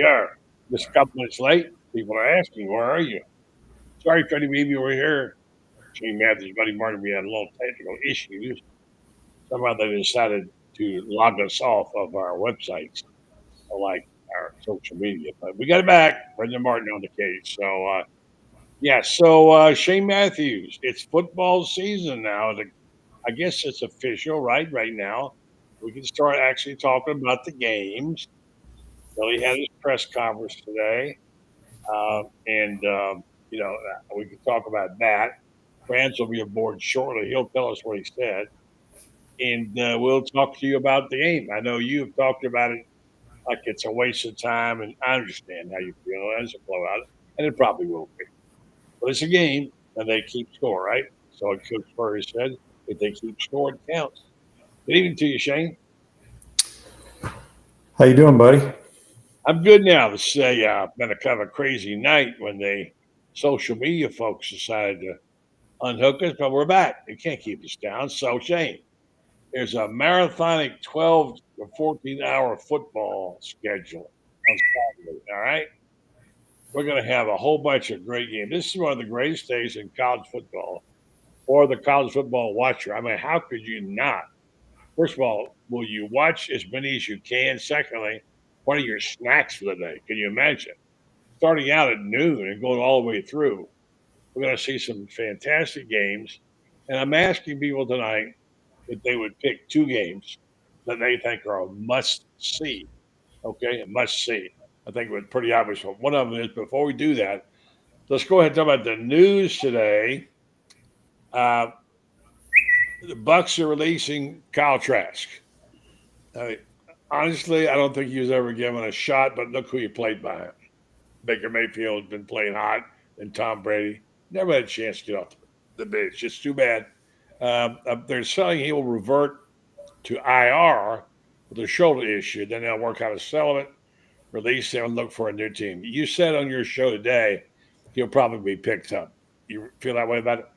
we are. Just a couple minutes late. People are asking, where are you? Sorry, Freddie, maybe we're here. Shane Matthews, Buddy Martin, we had a little technical issues. Somehow they decided to log us off of our websites, like our social media. But we got it back. Brendan Martin on the case. So Shane Matthews, it's football season now. I guess it's official, right? Right now, we can start actually talking about the games. Billy had his press conference today, and we can talk about that. Franz will be aboard shortly. He'll tell us what he said, and we'll talk to you about the game. I know you've talked about it like it's a waste of time, and I understand how you feel as a blowout, and it probably will be. But it's a game, and they keep score, right? So like Coach Spurrier said, if they keep score, it counts. Good evening to you, Shane. How you doing, buddy? I'm good now. This been a kind of a crazy night when they social media folks decided to unhook us, but we're back. They can't keep us down. So, Shane, there's a marathonic 12 to 14-hour football schedule on Saturday. All right. We're going to have a whole bunch of great games. This is one of the greatest days in college football or the college football watcher. I mean, how could you not? First of all, will you watch as many as you can? Secondly, what are your snacks for the day? Can you imagine? Starting out at noon and going all the way through. We're going to see some fantastic games. And I'm asking people tonight if they would pick two games that they think are a must see. Okay, a must see. I think it was pretty obvious what one of them is. Before we do that, let's go ahead and talk about the news today. Uh, the Bucks are releasing Kyle Trask. I mean, honestly, I don't think he was ever given a shot, but look who he played by. Baker Mayfield has been playing hot, and Tom Brady never had a chance to get off the bench. Just too bad. They're saying he will revert to IR with a shoulder issue. Then they'll work out a settlement, release him, and look for a new team. You said on your show today he'll probably be picked up. You feel that way about it?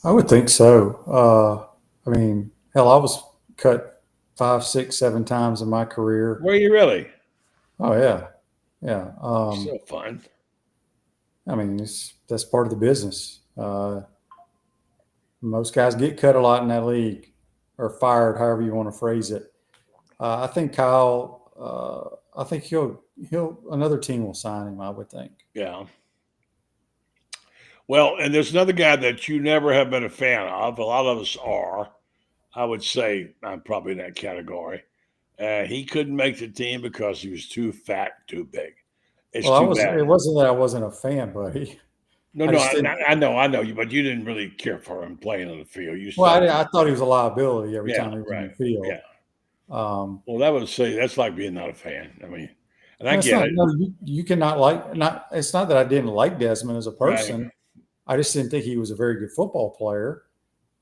I would think so. I mean, hell, I was cut 5, 6, 7 times in my career. Were you really? Oh yeah, yeah. So fun. I mean, that's part of the business. Most guys get cut a lot in that league, or fired, however you want to phrase it. I think Kyle. I think he'll another team will sign him. I would think. Yeah. Well, and there's another guy that you never have been a fan of. A lot of us are. I would say I'm probably in that category. He couldn't make the team because he was too fat, too big. It's Well, I too was. bad. It wasn't that I wasn't a fan, buddy. No, I no, just didn't. I know you, but you didn't really care for him playing on the field. You Well, saw, I thought he was a liability every yeah, time he was on right, the field. yeah. Um, Well, that would say that's like being not a fan. I mean, and I no, it's get not. it, No, you cannot like. Not. It's not that I didn't like Desmond as a right? person. I just didn't think he was a very good football player.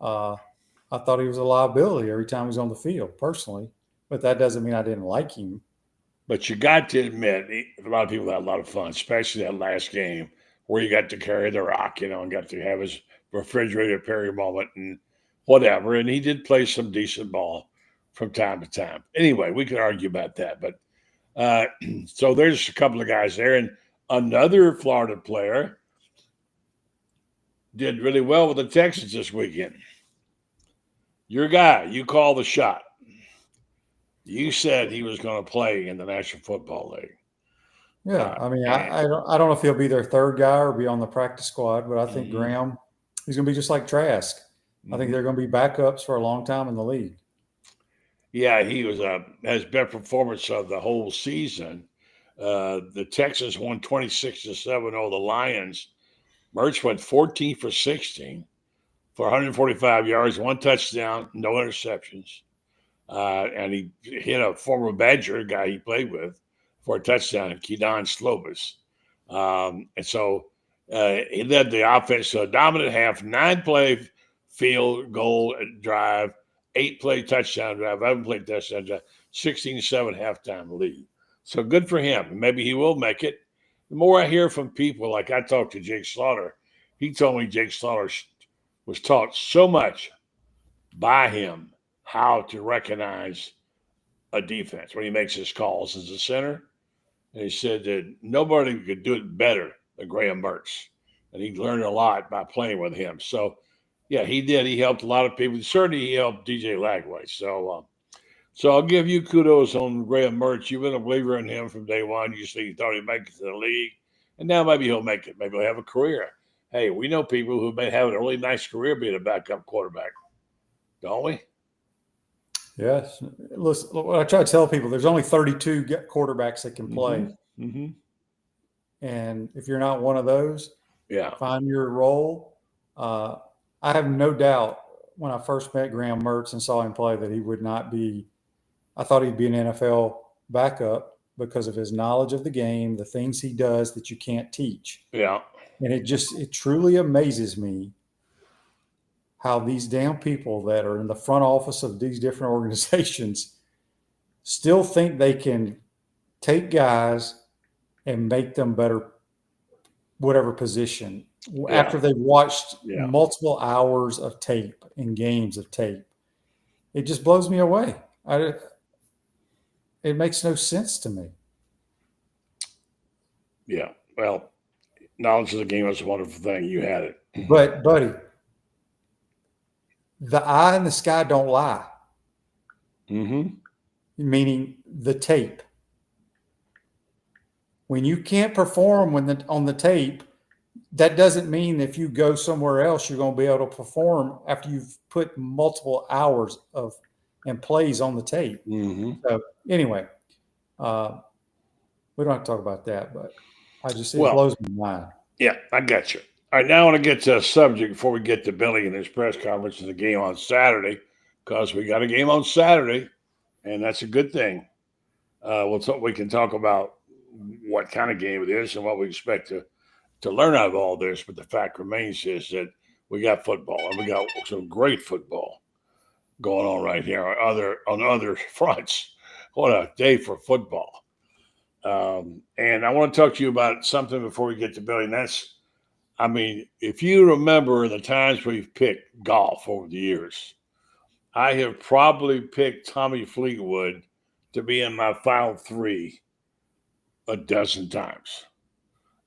Uh, I thought he was a liability every time he was on the field, personally. But that doesn't mean I didn't like him. But you got to admit, a lot of people had a lot of fun, especially that last game where he got to carry the rock, and got to have his refrigerator Perry moment and whatever. And he did play some decent ball from time to time. Anyway, we can argue about that. But uh, so there's a couple of guys there. And another Florida player did really well with the Texans this weekend. Your guy, you call the shot. You said he was going to play in the National Football League. Yeah, I mean, And I don't know if he'll be their third guy or be on the practice squad, but I think mhm, Graham, he's going to be just like Trask. I think mhm. they're going to be backups for a long time in the league. Yeah, he was has best performance of the whole season. The Texans won 26-7 over the Lions. Mertz went 14 for 16 for 145 yards, one touchdown, no interceptions. And he hit a former Badger guy he played with for a touchdown, Keydon Slovis. And so he led the offense to a dominant half, 9-play field goal drive, 8-play touchdown drive, 11-play touchdown drive, 16-7 halftime lead. So good for him. Maybe he will make it. The more I hear from people, like I talked to Jake Slaughter, he told me Jake Slaughter was taught so much by him how to recognize a defense when he makes his calls as a center. And he said that nobody could do it better than Graham Mertz. And he learned a lot by playing with him. So, yeah, he did. He helped a lot of people. Certainly, he helped DJ Lagway. So I'll give you kudos on Graham Mertz. You've been a believer in him from day one. You said you thought he'd make it to the league, and now maybe he'll make it. Maybe he'll have a career. Hey, we know people who may have a really nice career being a backup quarterback, don't we? Yes. Listen, what I try to tell people, there's only 32 quarterbacks that can play. Mm-hmm. Mm-hmm. And if you're not one of those, Yeah. find your role. I have no doubt when I first met Graham Mertz and saw him play that he would not be, I thought he'd be an NFL backup because of his knowledge of the game, the things he does that you can't teach. Yeah. And it truly amazes me how these damn people that are in the front office of these different organizations still think they can take guys and make them better, whatever position, after they've watched multiple hours of tape and games of tape. It just blows me away. It makes no sense to me. Yeah. Well, knowledge of the game is a wonderful thing. You had it. But, buddy, the eye in the sky don't lie. Mm-hmm. Meaning the tape. When you can't perform on the tape, that doesn't mean if you go somewhere else, you're going to be able to perform after you've put multiple hours and plays on the tape. Mm-hmm. So anyway, we don't have to talk about that, but it blows my mind. Yeah, I got you. All right, now I want to get to a subject before we get to Billy and his press conference and the game on Saturday, because we got a game on Saturday, and that's a good thing. We can talk about what kind of game it is and what we expect to learn out of all this. But the fact remains is that we got football, and we got some great football going on right here on other fronts. What a day for football. And I want to talk to you about something before we get to Billy, and that's, if you remember the times we've picked golf over the years, I have probably picked Tommy Fleetwood to be in my final three a dozen times.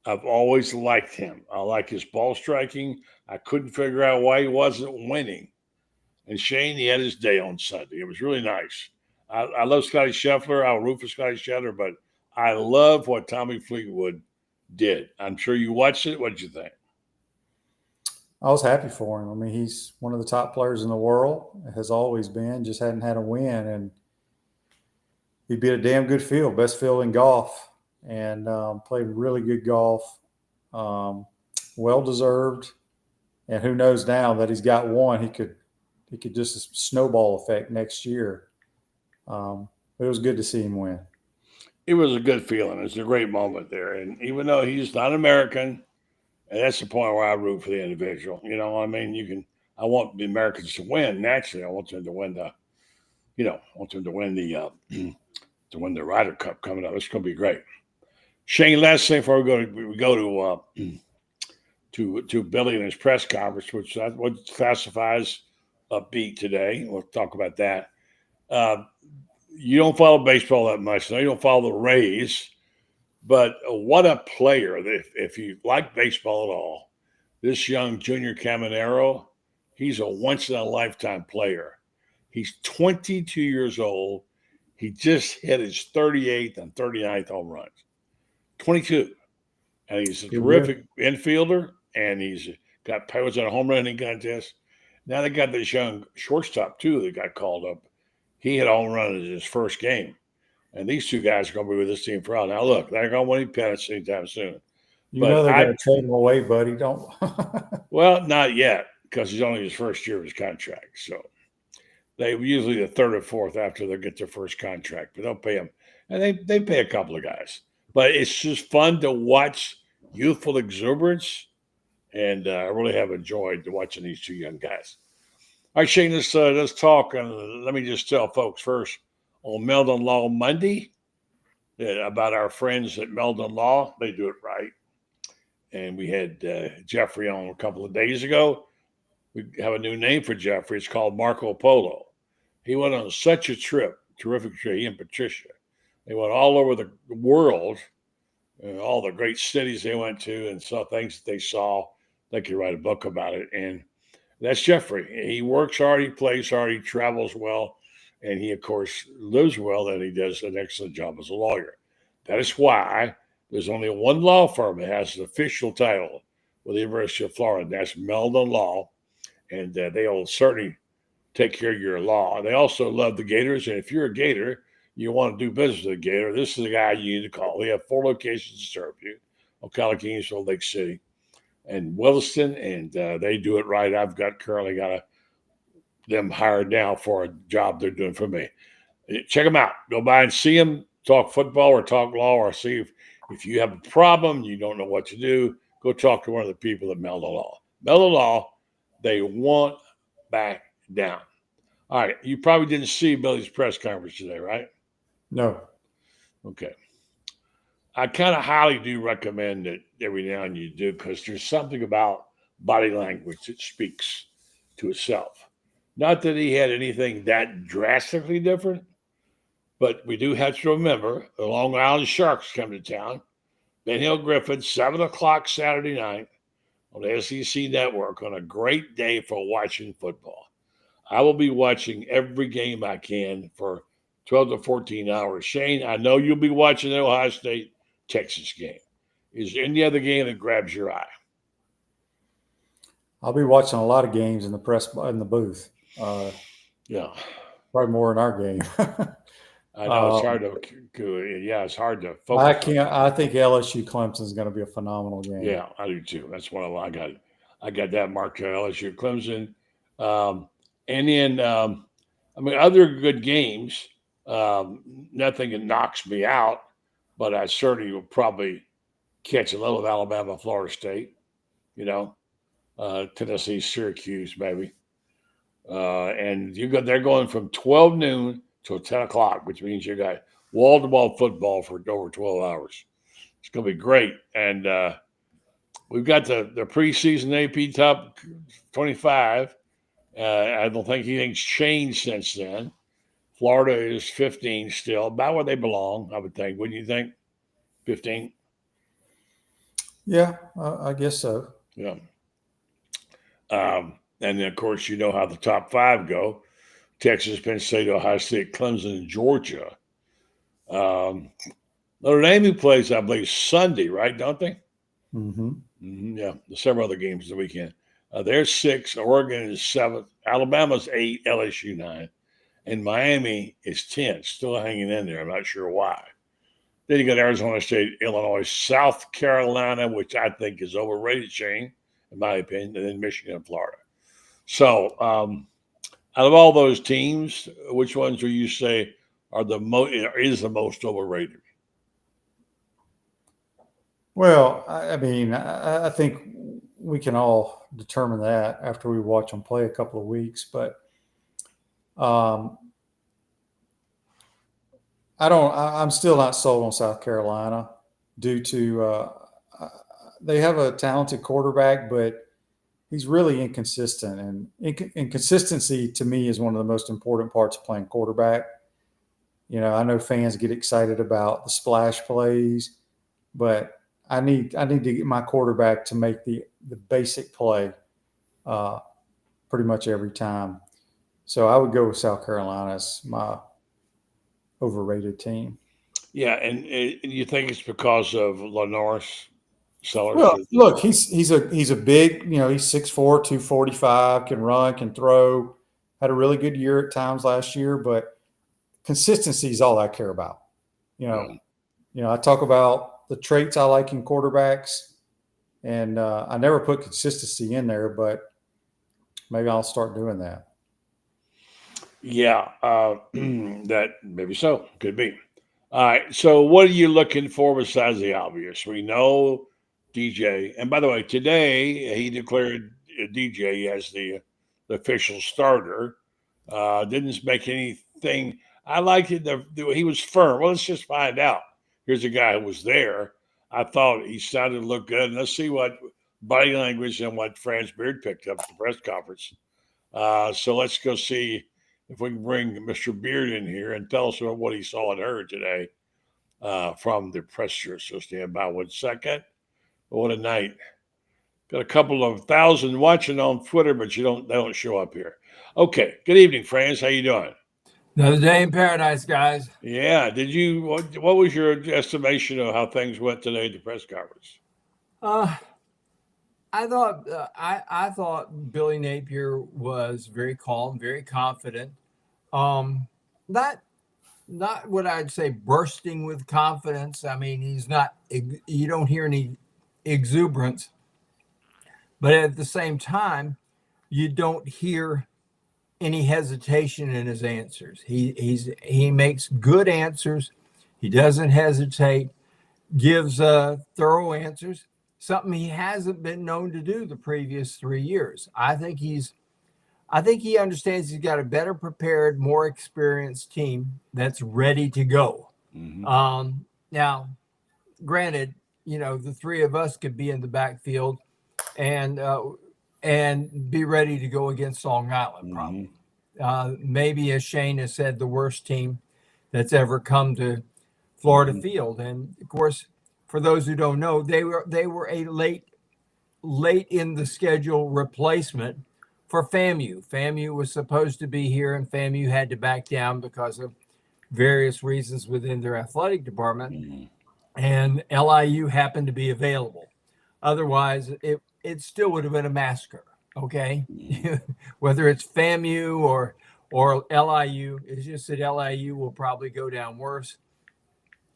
I've always liked him. I like his ball striking. I couldn't figure out why he wasn't winning. And Shane, he had his day on Sunday. It was really nice. I love Scotty Scheffler. I'll root for Scotty Scheffler, but I love what Tommy Fleetwood did. I'm sure you watched it. What did you think? I was happy for him. He's one of the top players in the world, has always been, just hadn't had a win. And he beat a damn good field, best field in golf, and played really good golf. Well-deserved. And who knows now that he's got one, he could just a snowball effect next year. But it was good to see him win. It was a good feeling. It was a great moment there. And even though he's not American, and that's the point where I root for the individual. You know what I mean? I want the Americans to win. Naturally, I want them to win to win the Ryder Cup coming up. It's going to be great. Shane, last thing before we go to Billy and his press conference, which what classifies upbeat today. We'll talk about that. You don't follow baseball that much. No, you don't follow the Rays. But what a player. If you like baseball at all, this young Junior Caminero, he's a once-in-a-lifetime player. He's 22 years old. He just hit his 38th and 39th home runs. 22. And he's a terrific infielder, and he's was in a home running contest. Now they got this young shortstop, too, that got called up. He hit a home run in his first game. And these two guys are going to be with this team for a while. Now, look, they're going to win any pennants anytime soon. They're going to trade him away, buddy. Don't. Well, not yet, because he's only his first year of his contract. So they usually the third or fourth after they get their first contract, but they'll pay him. And they pay a couple of guys. But it's just fun to watch youthful exuberance, and I really have enjoyed watching these two young guys. All right, Shane, let's talk. And let me just tell folks first, on Meldon Law Monday, about our friends at Meldon Law. They do it right. And we had Jeffrey on a couple of days ago. We have a new name for Jeffrey. It's called Marco Polo. He went on such a trip, terrific trip, he and Patricia. They went all over the world all the great cities they went to and saw things that they saw. They could write a book about it. And that's Jeffrey. He works hard, he plays hard, he travels well, and he, of course, lives well, and he does an excellent job as a lawyer. That is why there's only one law firm that has an official title with the University of Florida, and that's Meldon Law, and they will certainly take care of your law. They also love the Gators, and if you're a Gator, you want to do business with a Gator, this is the guy you need to call. They have 4 locations to serve you: Ocala, Kingsville, Lake City, and Williston, and they do it right. I've currently got them hired now for a job they're doing for me. Check them out. Go by and see them. Talk football or talk law, or see if you have a problem, you don't know what to do. Go talk to one of the people at Meldon Law. Meldon Law, they won't back down. All right, you probably didn't see Billy's press conference today, right? No. Okay. I kind of highly do recommend it every now and you do, because there's something about body language that speaks to itself. Not that he had anything that drastically different, but we do have to remember the Long Island Sharks come to town. Ben Hill Griffin, 7 o'clock Saturday night on the SEC Network, on a great day for watching football. I will be watching every game I can for 12 to 14 hours. Shane, I know you'll be watching the Ohio State Texas game. Is there any other game that grabs your eye? I'll be watching a lot of games in the booth. Yeah, probably more in our game. I know it's hard to. Yeah, it's hard to focus. I can't. I think LSU Clemson is going to be a phenomenal game. Yeah, I do too. That's one of I got. I got that marked. LSU Clemson, and then I mean other good games. Nothing that knocks me out, but I certainly will probably catch a little of Alabama, Florida State. You know, Tennessee, Syracuse, maybe. And they're going from 12 noon till 10 o'clock, which means you got wall to wall football for over 12 hours. It's going to be great. And we've got the preseason AP top 25. I don't think anything's changed since then. Florida is 15 still, about where they belong, I would think. Wouldn't you think? 15? Yeah, I guess so. Yeah. And then, of course, you know how the top 5 go: Texas, Penn State, Ohio State, Clemson, and Georgia. Notre Dame, who plays, I believe, Sunday, right? Don't they? Mm-hmm. Yeah, several other games the weekend. They're 6. Oregon is 7. Alabama's 8. LSU 9. And Miami is 10. Still hanging in there. I'm not sure why. Then you got Arizona State, Illinois, South Carolina, which I think is overrated, Shane, in my opinion, and then Michigan and Florida. So, out of all those teams, which ones do you say are is the most overrated? Well, I mean, I think we can all determine that after we watch them play a couple of weeks. But I'm still not sold on South Carolina due to they have a talented quarterback, but he's really inconsistent. And inconsistency to me is one of the most important parts of playing quarterback. You know, I know fans get excited about the splash plays, but I need to get my quarterback to make the basic play pretty much every time. So I would go with South Carolina as my overrated team. Yeah, and you think it's because of Lenore's Sellers? Well, look, he's a big, you know, he's 6'4", 245, can run, can throw. Had a really good year at times last year, but consistency is all I care about. You know, I talk about the traits I like in quarterbacks, and I never put consistency in there, but maybe I'll start doing that. Yeah, that maybe so. Could be. All right. So, what are you looking for besides the obvious? We know DJ, and by the way, today he declared DJ as the official starter. Didn't make anything. I liked it. He was firm. Well, let's just find out. Here's a guy who was there. I thought he sounded to look good. And let's see what body language and what Franz Beard picked up at the press conference. So let's go see if we can bring Mr. Beard in here and tell us what he saw and heard today. from the pressure. So stand by 1 second. What a night! Got a couple of thousand watching on Twitter, but they don't show up here. Okay. Good evening, Franz. How you doing? Another day in paradise, guys. Yeah. What was your estimation of how things went today at the press conference? Uh, I thought Billy Napier was very calm, very confident. Um, not not what I'd say bursting with confidence. I mean, he's not. You don't hear any exuberance, but at the same time, you don't hear any hesitation in his answers. He makes good answers. He doesn't hesitate. Gives thorough answers, something he hasn't been known to do the previous 3 years. I think he understands he's got a better prepared, more experienced team that's ready to go. Now, granted, the three of us could be in the backfield and be ready to go against Long Island, probably. Maybe, as Shane has said, the worst team that's ever come to Florida Field. And of course, for those who don't know, they were a late in the schedule replacement for FAMU. FAMU was supposed to be here, and FAMU had to back down because of various reasons within their athletic department. And LIU happened to be available. Otherwise, it still would have been a massacre. Okay, whether it's FAMU or LIU, it's just that LIU will probably go down worse.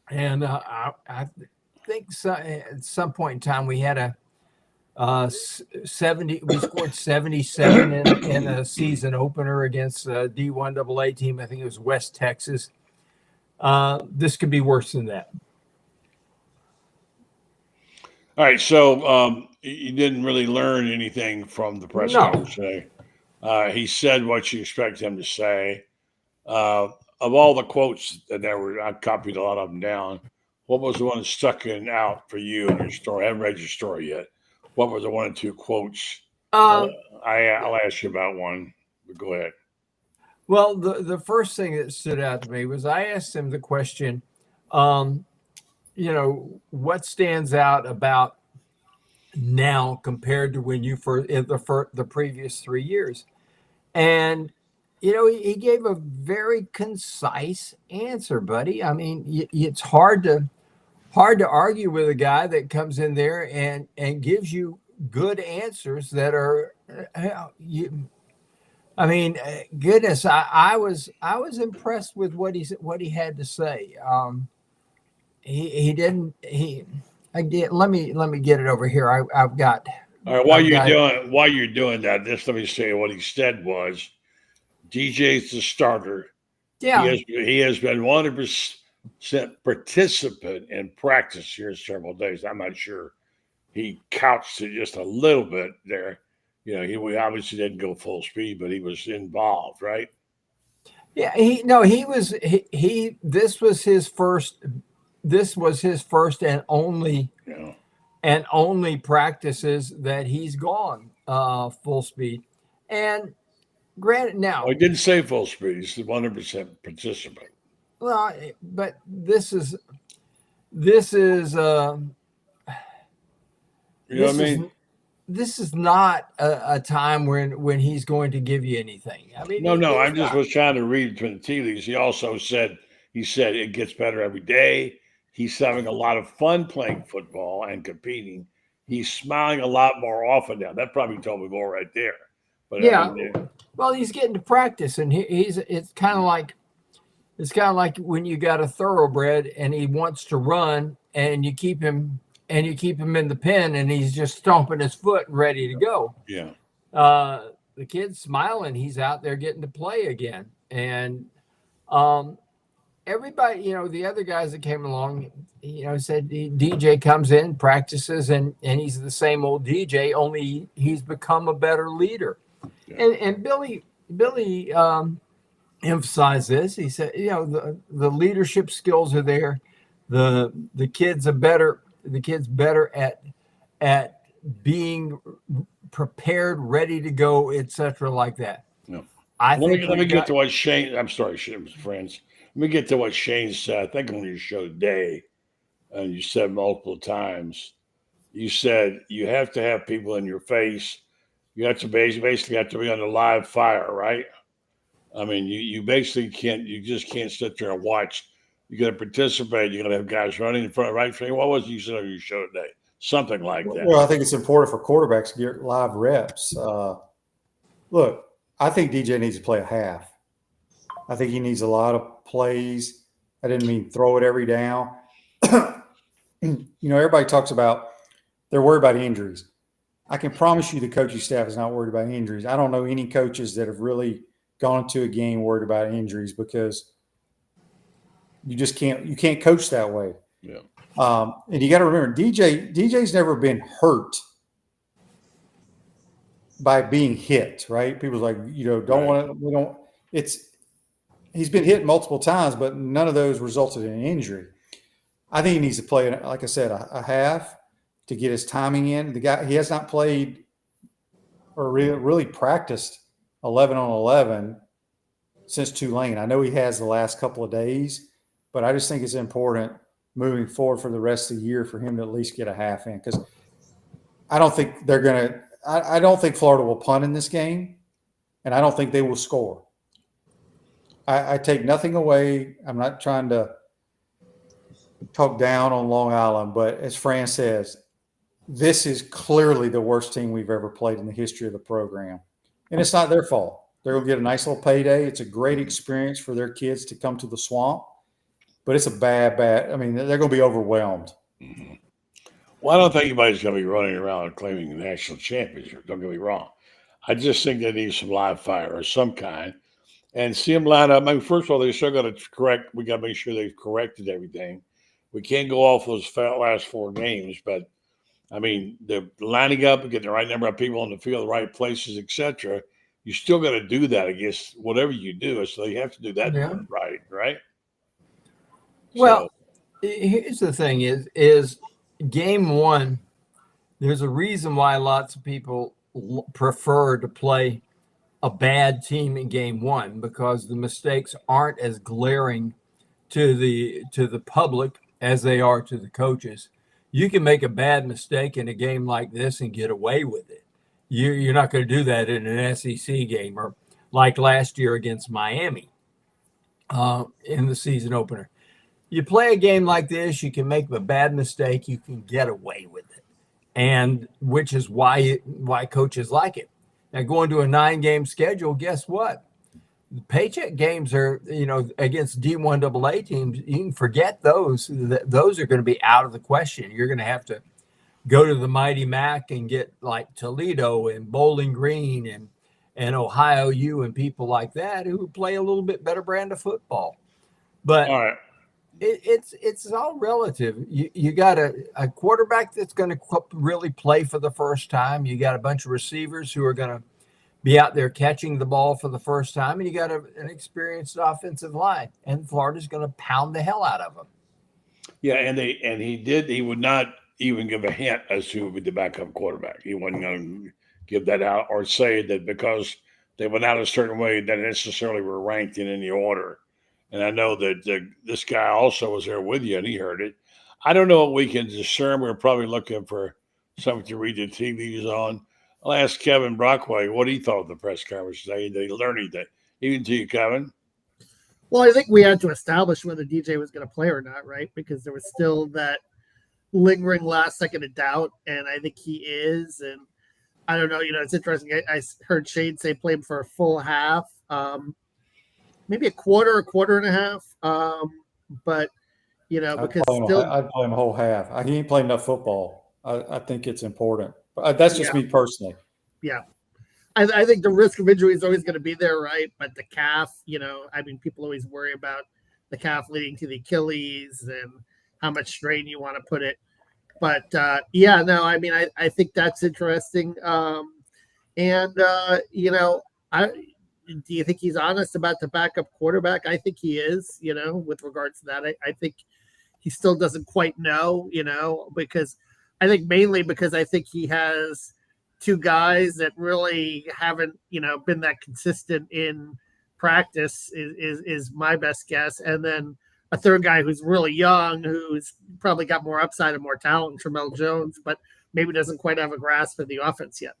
And I think at some point in time we had a 70. We scored 77 in a season opener against a D1 AA team. I think it was West Texas. This could be worse than that. All right. So you didn't really learn anything from the press conference today. He said what you expect him to say. Of all the quotes that I copied a lot of them down. What was the one that stuck out for you in your story? I haven't read your story yet. What were the 1 or 2 quotes? I'll ask you about one, but go ahead. Well, the first thing that stood out to me was I asked him the question, what stands out about now compared to when you the previous 3 years? And he gave a very concise answer, buddy. I mean, it's hard to argue with a guy that comes in there and gives you good answers that are, goodness, I was impressed with what he had to say. Let me get it over here. I've got. All right, while you're doing that, just let me say what he said was, DJ's the starter. Yeah, he has been 100% participant in practice here several days. I'm not sure he couched it just a little bit there. He obviously didn't go full speed, but he was involved, right? Yeah, this was his first and only practices that he's gone full speed. And granted, now he didn't say full speed. He's 100% participant. Well, but this is this is not a time when he's going to give you anything. I mean, no. I just was trying to read between the tea leaves. He also said it gets better every day. He's having a lot of fun playing football and competing. He's smiling a lot more often now. That probably told me more right there. But yeah, well, he's getting to practice, and it's kind of like when you got a thoroughbred and he wants to run, and you keep him in the pen, and he's just stomping his foot and ready to go. Yeah. The kid's smiling. He's out there getting to play again. And everybody, the other guys that came along, said DJ comes in, practices, and he's the same old DJ, only he's become a better leader. Yeah. And Billy emphasized this. He said, the leadership skills are there. The kids are better. The kid's better at being prepared, ready to go, etc., like that. Yeah. Let me get to what Shane. I'm sorry, Franz. Let me get to what Shane said. I think on your show today, and you said multiple times, you said you have to have people in your face. You have to basically have to be under live fire, right? I mean, you basically can't. You just can't sit there and watch. You got to participate. You got to have guys running in front, right? What was you said on your show today? Something like that. Well, I think it's important for quarterbacks to get live reps. Look, I think DJ needs to play a half. I think he needs a lot of plays. I didn't mean throw it every down. Everybody talks about they're worried about injuries. I can promise you the coaching staff is not worried about injuries. I don't know any coaches that have really gone into a game worried about injuries because you can't coach that way. Yeah. And you got to remember, DJ's never been hurt by being hit, right? People's like, he's been hit multiple times, but none of those resulted in an injury. I think he needs to play, like I said, a half to get his timing in. He has not played or really practiced 11 on 11 since Tulane. I know he has the last couple of days, but I just think it's important moving forward for the rest of the year for him to at least get a half in, because I don't think I don't think Florida will punt in this game, and I don't think they will score. I take nothing away. I'm not trying to talk down on Long Island, but as Franz says, this is clearly the worst team we've ever played in the history of the program. And it's not their fault. They're going to get a nice little payday. It's a great experience for their kids to come to the swamp, but it's a bad. I mean, they're going to be overwhelmed. Mm-hmm. Well, I don't think anybody's going to be running around claiming the national championship. Don't get me wrong. I just think they need some live fire of some kind and see them line up. I mean, first of all, they still got to correct. We got to make sure they've corrected everything. We can't go off those last 4 games, but I mean, they're lining up and getting the right number of people on the field, the right places, etc. You still got to do that against whatever you do. So you have to do that right? Well, here's the thing: is game 1. There's a reason why lots of people prefer to play a bad team in game 1, because the mistakes aren't as glaring to the public as they are to the coaches. You can make a bad mistake in a game like this and get away with it. You're not going to do that in an SEC game, or like last year against Miami in the season opener. You play a game like this, you can make a bad mistake, you can get away with it, and which is why coaches like it. Now, going to a 9-game schedule, guess what? The paycheck games are, against D1 AA teams. You can forget those. Those are going to be out of the question. You're going to have to go to the Mighty Mac and get like Toledo and Bowling Green and Ohio U and people like that who play a little bit better brand of football. But all right. It's all relative. You got a quarterback that's going to really play for the first time. You got a bunch of receivers who are going to be out there catching the ball for the first time, and you got an experienced offensive line, and Florida's going to pound the hell out of them. Yeah, and he would not even give a hint as to who would be the backup quarterback. He wasn't going to give that out or say that because they went out a certain way that necessarily were ranked in any order. And I know that this guy also was there with you, and he heard it. I don't know what we can discern. We're probably looking for something to read the TVs on. I'll ask Kevin Brockway what he thought of the press conference today. Did he learn anything? Even to you, Kevin? Well, I think we had to establish whether DJ was going to play or not, right? Because there was still that lingering last second of doubt, and I think he is. And I don't know, it's interesting. I heard Shane say play him for a full half, maybe a quarter and a half. But because I'd play him a whole half. He ain't playing enough football. I think it's important. That's just me personally. Yeah. I think the risk of injury is always going to be there, right? But the calf, people always worry about the calf leading to the Achilles and how much strain you want to put it. But, I think that's interesting. Do you think he's honest about the backup quarterback? I think he is, with regards to that. I think he still doesn't quite know, because I think mainly because I think he has 2 guys that really haven't, been that consistent in practice is my best guess. And then a third guy who's really young, who's probably got more upside and more talent, Tramel Jones, but maybe doesn't quite have a grasp of the offense yet.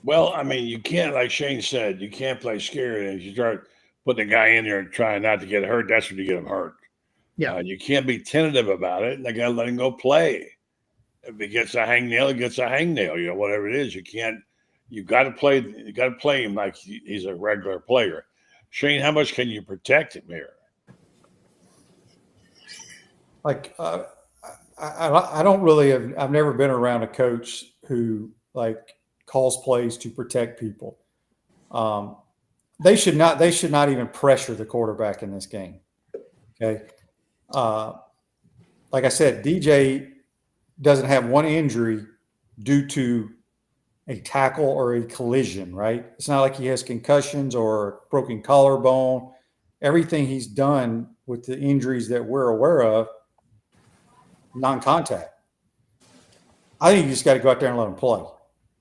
Well, I mean, you can't, like Shane said, you can't play scared. And if you start putting a guy in there and trying not to get hurt, that's when you get him hurt. Yeah. You can't be tentative about it. And they got to let him go play. If he gets a hangnail, he gets a hangnail. You know, whatever it is, you can't. You got to play. You got to play him like he's a regular player. Shane, how much can you protect him here? Like, I don't really. I've never been around a coach who like calls plays to protect people. They should not even pressure the quarterback in this game. Okay. Like I said, DJ doesn't have one injury due to a tackle or a collision, right? It's not like he has concussions or broken collarbone. Everything he's done with the injuries that we're aware of, non-contact. I think you just got to go out there and let him play.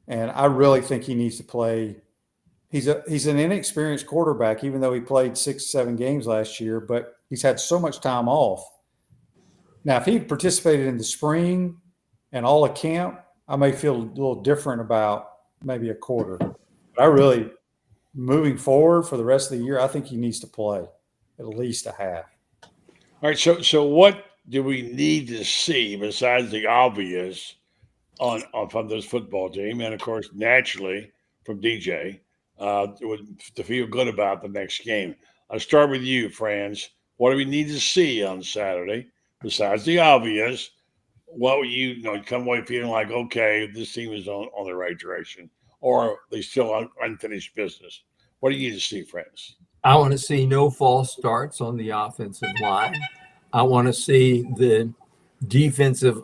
And I really think he needs to play. He's an inexperienced quarterback, even though he played 6-7 games last year, but he's had so much time off. Now, if he participated in the spring and all of camp, I may feel a little different about maybe a quarter. But I really, moving forward for the rest of the year, I think he needs to play at least a half. All right. So what do we need to see besides the obvious on from this football team, and of course, naturally from DJ, to feel good about the next game? I'll start with you, Franz. What do we need to see on Saturday besides the obvious? What would you come away feeling like, okay, this team is on the right direction, or they still unfinished business? What do you need to see, Franz? I want to see no false starts on the offensive line. I want to see the defensive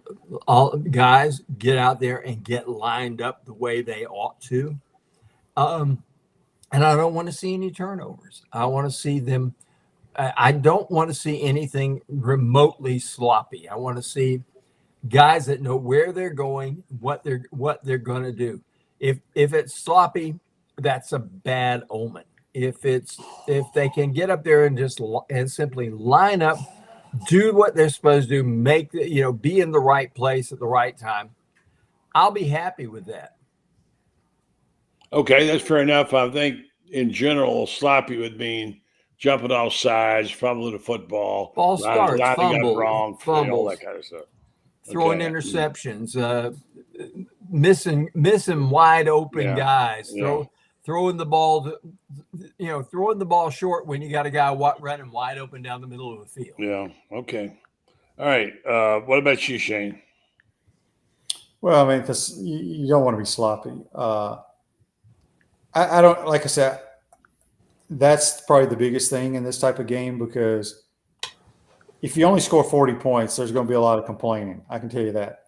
guys get out there and get lined up the way they ought to. And I don't want to see any turnovers. I want to see them. I don't want to see anything remotely sloppy. I want to see guys that know where they're going, what they're going to do. If it's sloppy, that's a bad omen. If they can get up there and simply line up, do what they're supposed to do, be in the right place at the right time, I'll be happy with that. Okay, that's fair enough. I think in general, sloppy would mean jumping off sides, fumbling the football, false starts, lining up wrong, fumbles, all that kind of stuff. Throwing interceptions, missing wide open guys, throwing the ball, throwing the ball short when you got a guy running wide open down the middle of the field. Yeah. Okay. All right. What about you, Shane? Well, I mean, you don't want to be sloppy. I don't, like I said, that's probably the biggest thing in this type of game, because if you only score 40 points, there's going to be a lot of complaining. I can tell you that.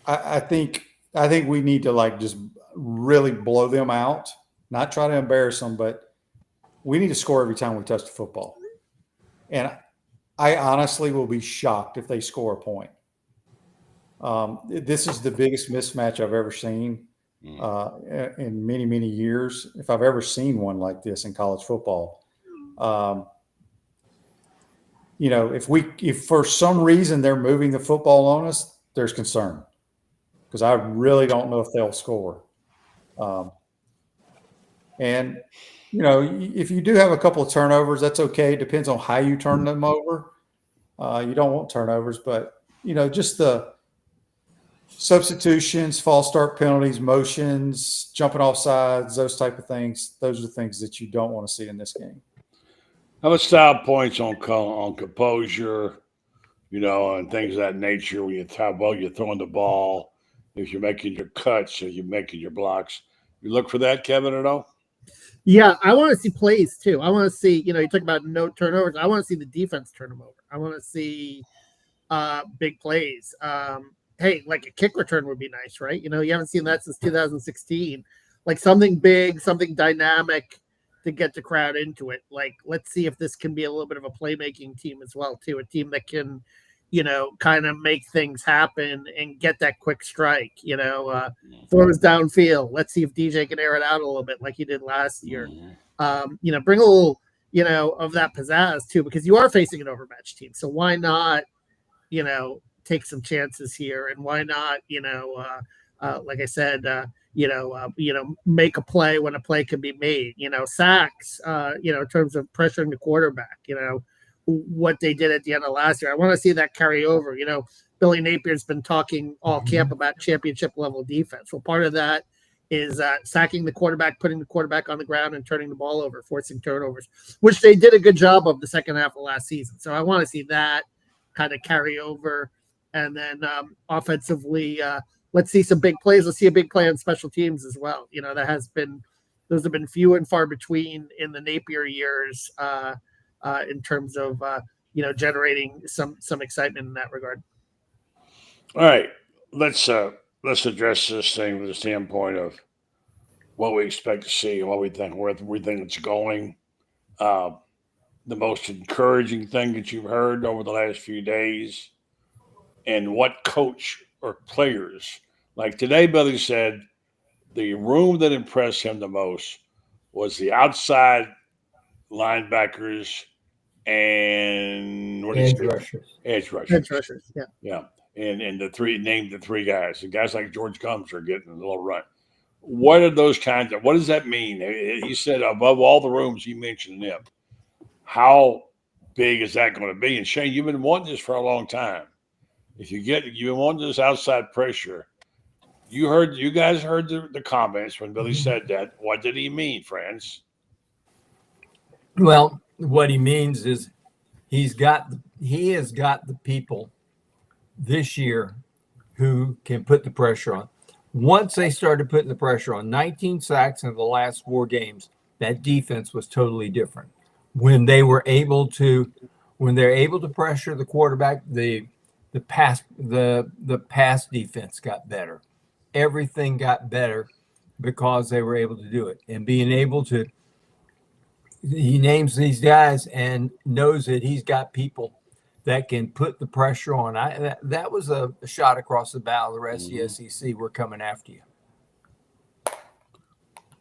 I think we need to just really blow them out, not try to embarrass them, but we need to score every time we touch the football. And I honestly will be shocked if they score a point. This is the biggest mismatch I've ever seen in many, many years, if I've ever seen one like this in college football. If for some reason they're moving the football on us, there's concern, because I really don't know if they'll score. And if you do have a couple of turnovers, that's okay. It depends on how you turn them over. You don't want turnovers, but just the substitutions, false start penalties, motions, jumping off sides, those type of things. Those are the things that you don't want to see in this game. How about style points on composure, and things of that nature? When how well you're throwing the ball, if you're making your cuts or you're making your blocks, you look for that, Kevin, at all? Yeah, I want to see plays too. I want to see, you talk about no turnovers. I want to see the defense turn them over. I want to see big plays. Hey, like a kick return would be nice, right? You haven't seen that since 2016. Like something big, something dynamic to get the crowd into it. Like, let's see if this can be a little bit of a playmaking team as well, too. A team that can, kind of make things happen and get that quick strike, throws downfield. Let's see if DJ can air it out a little bit like he did last year. Bring a little, of that pizzazz too, because you are facing an overmatched team. So why not, take some chances here, and why not, like I said, make a play when a play can be made. Sacks, in terms of pressuring the quarterback. What they did at the end of last year. I want to see that carry over. Billy Napier's been talking all camp about championship level defense. Well, part of that is sacking the quarterback, putting the quarterback on the ground, and turning the ball over, forcing turnovers, which they did a good job of the second half of last season. So I want to see that kind of carry over. And then offensively, let's see some big plays. Let's see a big play on special teams as well. Those have been few and far between in the Napier years in terms of generating some excitement in that regard. All right, let's address this thing from the standpoint of what we expect to see and what we think, where we think it's going. The most encouraging thing that you've heard over the last few days, and what coach or players, like today, Billy said the room that impressed him the most was the outside linebackers and what Edge is it? rushers. Edge rushers. Edge rushers, yeah. Yeah. And named the three guys. The guys like George Combs are getting a little run. What are those kinds of, what does that mean? He said above all the rooms he mentioned them. How big is that going to be? And Shane, you've been wanting this for a long time. You've been wanting this outside pressure. You guys heard the comments when Billy said that. What did he mean, Franz? Well, what he means is he has got the people this year who can put the pressure on. Once they started putting the pressure on, 19 sacks in the last 4 games, that defense was totally different. When they're able to pressure the quarterback, the pass defense got better. Everything got better because they were able to do it. And being able to, he names these guys and knows that he's got people that can put the pressure on. That was a shot across the bow. The rest of the SEC, we're coming after you.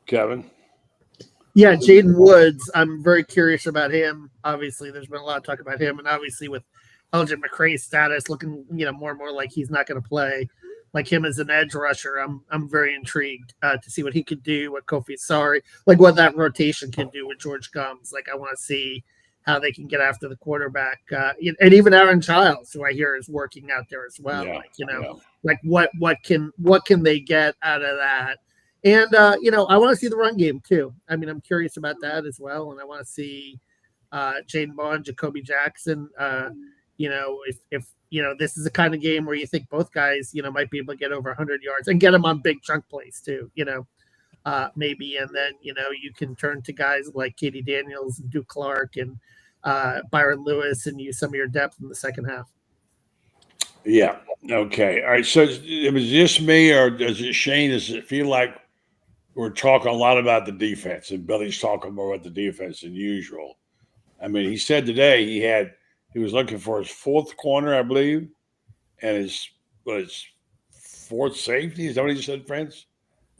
Kevin? Yeah, Jaden Woods. I'm very curious about him. Obviously, there's been a lot of talk about him, and obviously with Elgin McCray's status looking, more and more like he's not going to play. Like him as an edge rusher, I'm very intrigued to see what he could do. What what that rotation can do with George Combs. Like I want to see how they can get after the quarterback, and even Aaron Childs, who I hear is working out there as well. Yeah, like what can they get out of that? And I want to see the run game too. I mean, I'm curious about that as well, and I want to see Jaden Bond, Jacoby Jackson. If this is the kind of game where you think both guys, might be able to get over 100 yards and get them on big chunk plays too. Maybe, and then you can turn to guys like Katie Daniels, and Duke Clark, and Byron Lewis, and use some of your depth in the second half. Yeah. Okay. All right. So it was just me, or does it, Shane? Does it feel like we're talking a lot about the defense, and Billy's talking more about the defense than usual? I mean, he said today he was looking for his 4th corner, I believe, and his 4th safety. Is that what he said, Franz?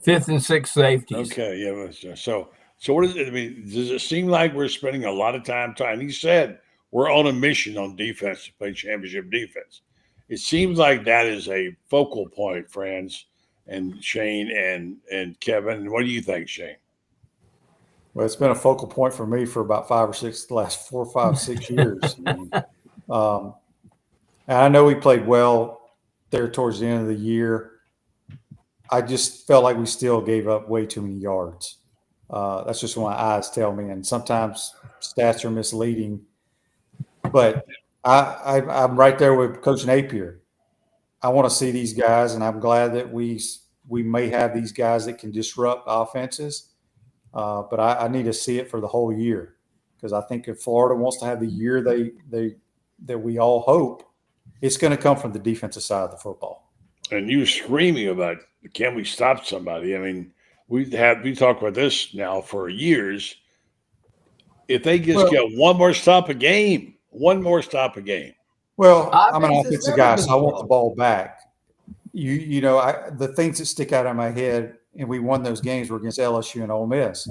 5th and 6th safeties. Okay, yeah. So what is it? I mean, does it seem like we're spending a lot of time trying? He said we're on a mission on defense to play championship defense. It seems like that is a focal point, Franz and Shane and Kevin. What do you think, Shane? Well, it's been a focal point for me for about 5 or 6, the last 4, 5, 6 years. And I know we played well there towards the end of the year. I just felt like we still gave up way too many yards. That's just what my eyes tell me. And sometimes stats are misleading. But I'm right there with Coach Napier. I want to see these guys, and I'm glad that we may have these guys that can disrupt offenses. But I need to see it for the whole year, because I think if Florida wants to have the year that we all hope, it's going to come from the defensive side of the football. And you screaming about, can we stop somebody? I mean, we talked about this now for years. If they just get one more stop a game. Well, I'm an offensive guy, so I want the ball back. The things that stick out in my head, and we won those games, were against LSU and Ole Miss.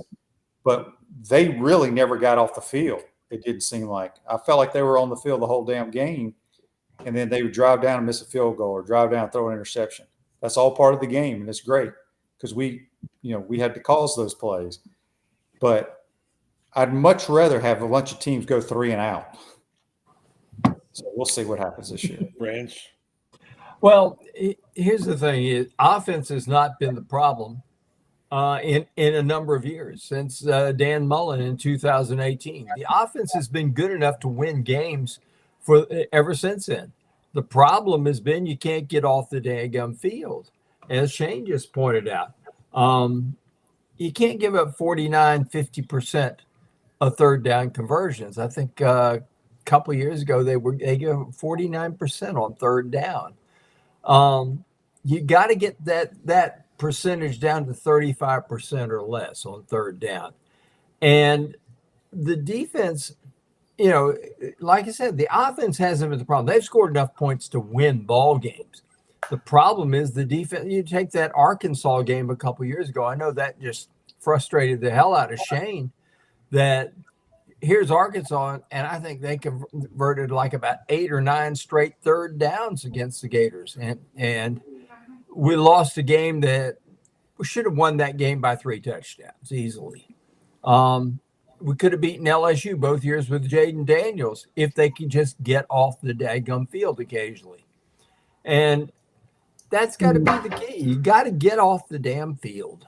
but they really never got off the field. It didn't seem like. I felt like they were on the field the whole damn game, and then they would drive down and miss a field goal or drive down and throw an interception. That's all part of the game, and it's great because we had to cause those plays. But I'd much rather have a bunch of teams go 3 and out. So we'll see what happens this year. Franz? Well, here's the thing: offense has not been the problem in a number of years since Dan Mullen in 2018. The offense has been good enough to win games for ever since then. The problem has been you can't get off the daggum field, as Shane just pointed out. You can't give up 50% of third down conversions. I think a couple of years ago they gave 49% on third down. You got to get that percentage down to 35% or less on third down. And the defense, like I said, the offense hasn't been the problem. They've scored enough points to win ball games. The problem is the defense. You take that Arkansas game a couple years ago. I know that just frustrated the hell out of Shane. That here's Arkansas, and I think they converted like about 8 or 9 straight third downs against the Gators, and we lost a game that we should have won that game by 3 touchdowns easily. We could have beaten LSU both years with Jaden Daniels if they could just get off the daggum field occasionally. And that's got to be the key. You got to get off the damn field.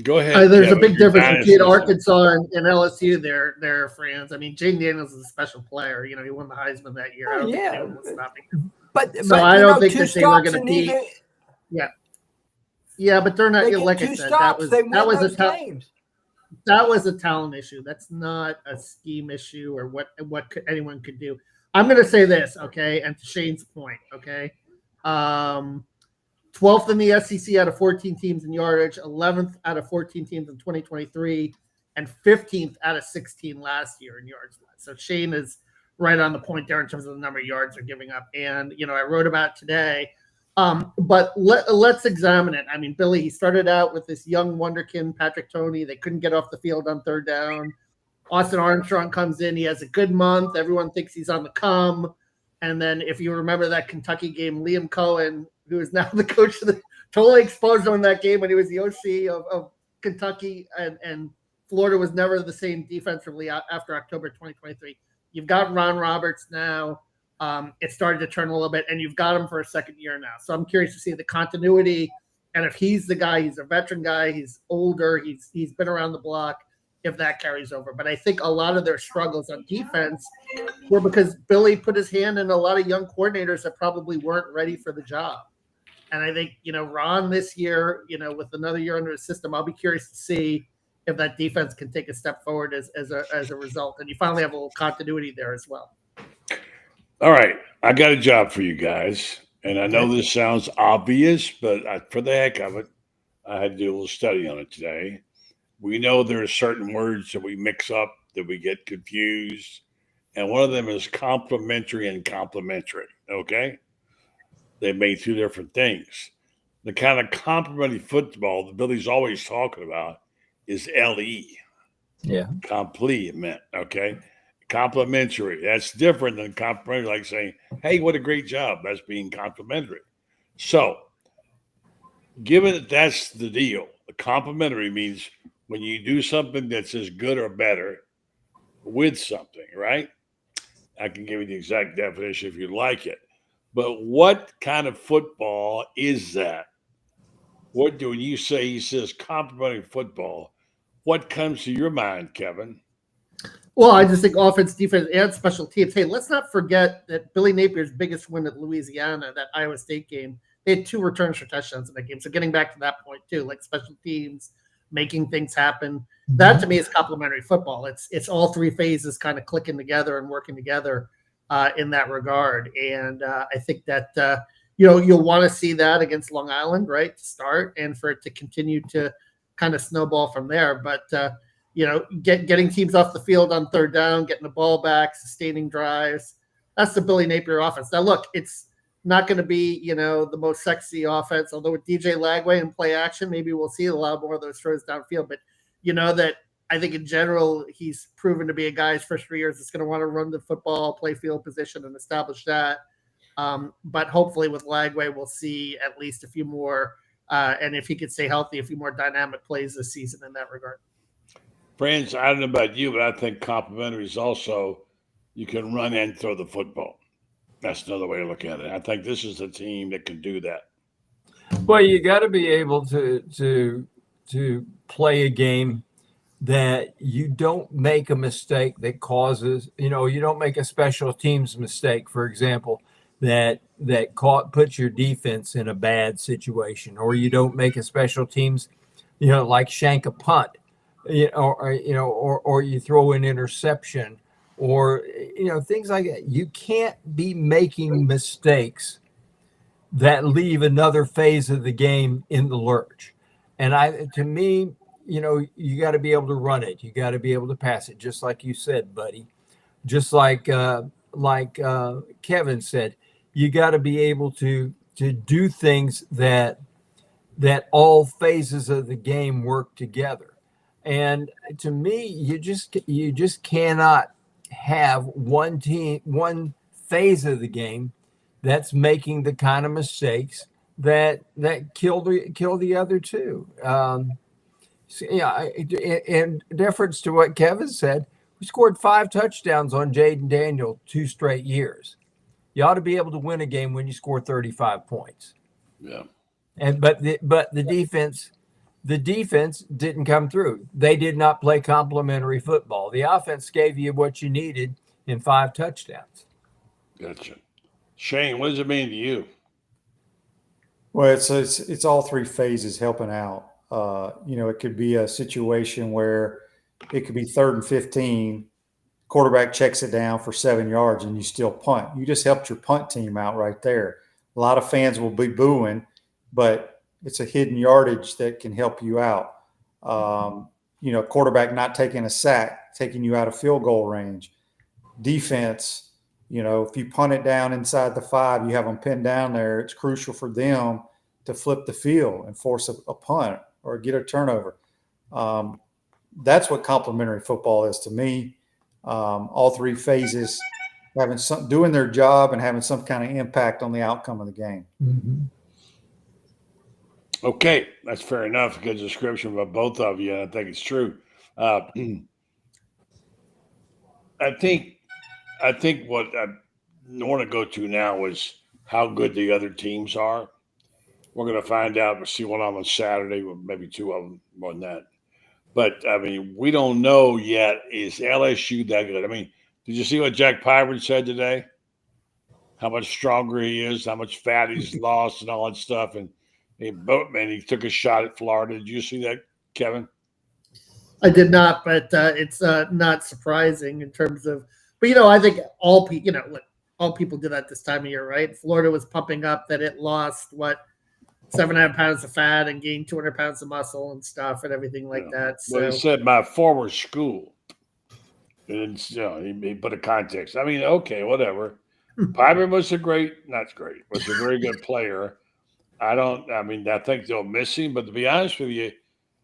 Go ahead. There's a big difference between Arkansas and LSU there, Franz. I mean, Jaden Daniels is a special player. He won the Heisman that year. But I don't think that they were going to beat. Yeah, but they're not. Like I said, that was a talent issue. That's not a scheme issue or what anyone could do. I'm going to say this, okay, and to Shane's point, okay. 12th in the SEC out of 14 teams in yardage, 11th out of 14 teams in 2023, and 15th out of 16 last year in yards led. So Shane is right on the point there in terms of the number of yards they're giving up. And, I wrote about today. But let's examine it. I mean, Billy, he started out with this young wonderkin, Patrick Toney. They couldn't get off the field on third down. Austin Armstrong comes in. He has a good month. Everyone thinks he's on the come. And then if you remember that Kentucky game, Liam Cohen, who is now the coach of totally exposed him in that game when he was the OC of Kentucky, and Florida was never the same defensively after October 2023. You've got Ron Roberts now. It started to turn a little bit, and you've got him for a second year now. So I'm curious to see the continuity, and if he's the guy, he's a veteran guy, he's older, he's been around the block, if that carries over. But I think a lot of their struggles on defense were because Billy put his hand in a lot of young coordinators that probably weren't ready for the job. And I think, Ron this year, with another year under his system, I'll be curious to see if that defense can take a step forward as a result. And you finally have a little continuity there as well. All right. I got a job for you guys. And I know this sounds obvious, but for the heck of it, I had to do a little study on it today. We know there are certain words that we mix up, that we get confused. And one of them is complementary and complementary. Okay? They made 2 different things. The kind of complementary football that Billy's always talking about is LE. Yeah. Complement. Okay? Complimentary. That's different than complimentary, like saying, hey, what a great job. That's being complimentary. So, given that that's the deal, the complimentary means when you do something that's as good or better with something, right? I can give you the exact definition if you'd like it. But what kind of football is that? When you say he says complimentary football, what comes to your mind, Kevin? Well, I just think offense, defense, and special teams. Hey, let's not forget that Billy Napier's biggest win at Louisiana, that Iowa State game, they had 2 returns for touchdowns in that game. So getting back to that point too, like special teams, making things happen. That to me is complementary football. It's all 3 phases kind of clicking together and working together in that regard. And I think that you'll want to see that against Long Island, right, to start, and for it to continue to kind of snowball from there. But getting teams off the field on third down, getting the ball back, sustaining drives. That's the Billy Napier offense. Now, look, it's not going to be, the most sexy offense, although with DJ Lagway and play action, maybe we'll see a lot more of those throws downfield. But that I think in general he's proven to be a guy his first 3 years that's going to want to run the football, play field position, and establish that. But hopefully with Lagway, we'll see at least a few more, and if he could stay healthy, a few more dynamic plays this season in that regard. Franz, I don't know about you, but I think complementary is also you can run and throw the football. That's another way to look at it. I think this is a team that can do that. Well, you got to be able to play a game that you don't make a mistake that causes, you don't make a special teams mistake, for example, that puts your defense in a bad situation, or you don't make a special teams, like shank a punt, or you throw an interception, or things like that. You can't be making mistakes that leave another phase of the game in the lurch. And to me, you got to be able to run it. You got to be able to pass it, just like you said, buddy. Just like Kevin said, you got to be able to do things that all phases of the game work together. And to me, you just cannot have one phase of the game that's making the kind of mistakes that kill the other two. In deference to what Kevin said, we scored 5 touchdowns on Jaden Daniel 2 straight years. You ought to be able to win a game when you score 35 points. Yeah. But the defense didn't come through. They did not play complementary football. The offense gave you what you needed in 5 touchdowns. Gotcha. Shane, what does it mean to you? Well, it's all 3 phases helping out. It could be a situation where it could be 3rd and 15, quarterback checks it down for 7 yards and you still punt. You just helped your punt team out right there. A lot of fans will be booing, but it's a hidden yardage that can help you out. Quarterback not taking a sack, taking you out of field goal range. Defense, if you punt it down inside the 5, you have them pinned down there. It's crucial for them to flip the field and force a punt or get a turnover. That's what complementary football is to me. All 3 phases doing their job and having some kind of impact on the outcome of the game. Mm-hmm. Okay, that's fair enough. Good description by both of you. I think it's true. I think what I want to go to now is how good the other teams are. We're going to find out. We'll see one on Saturday, maybe 2 of them, more than that. But, we don't know yet. Is LSU that good? Did you see what Jack Pyron said today? How much stronger he is, how much fat he's lost and all that stuff. And he took a shot at Florida. Did you see that, Kevin? I did not, but it's not surprising in terms of – but, I think all people do that this time of year, right? Florida was pumping up that it lost, 7.5 pounds of fat and gained 200 pounds of muscle and stuff and everything like that. So. Well, he said my former school. And he put a context. Okay, whatever. Piper was was a very good player. I think they'll miss him, but to be honest with you,